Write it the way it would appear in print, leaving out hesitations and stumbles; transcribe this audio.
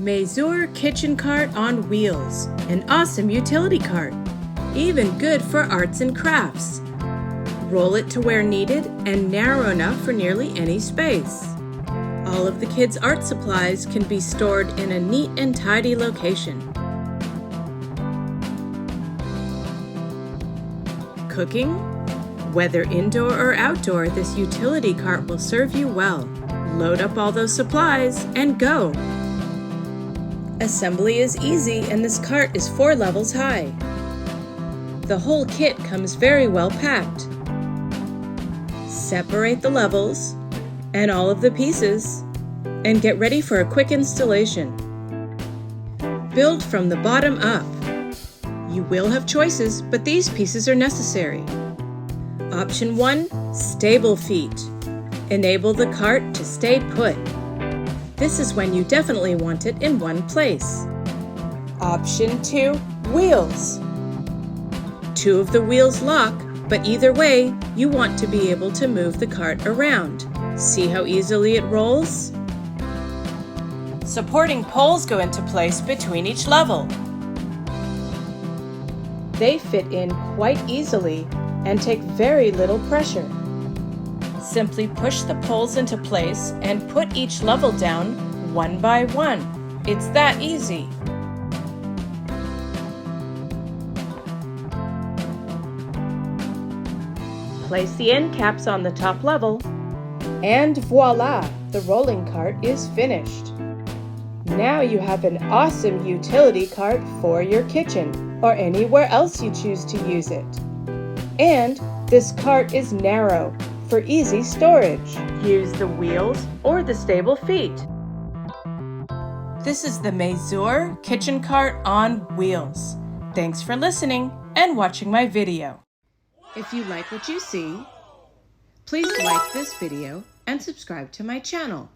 Maizsur kitchen cart on wheels, an awesome utility cart, even good for arts and crafts. Roll it to where needed and narrow enough for nearly any space. All of the kids' art supplies can be stored in a neat and tidy location. Cooking? Whether indoor or outdoor, this utility cart will serve you well. Load up all those supplies and go! Assembly is easy and this cart is 4 levels high. The whole kit comes very well packed. Separate the levels and all of the pieces and get ready for a quick installation. Build from the bottom up. You will have choices, but these pieces are necessary. Option 1, stable feet. Enable the cart to stay put. This is when you definitely want it in one place. Option 2, wheels. 2 of the wheels lock, but either way, you want to be able to move the cart around. See how easily it rolls? Supporting poles go into place between each level. They fit in quite easily and take very little pressure. Simply push the poles into place and put each level down one by one. It's that easy. Place the end caps on the top level, and voila! The rolling cart is finished. Now you have an awesome utility cart for your kitchen or anywhere else you choose to use it. And this cart is narrow for easy storage. Use the wheels or the stable feet. This is the Maizsur kitchen cart on wheels. Thanks for listening and watching my video. If you like what you see, please like this video and subscribe to my channel.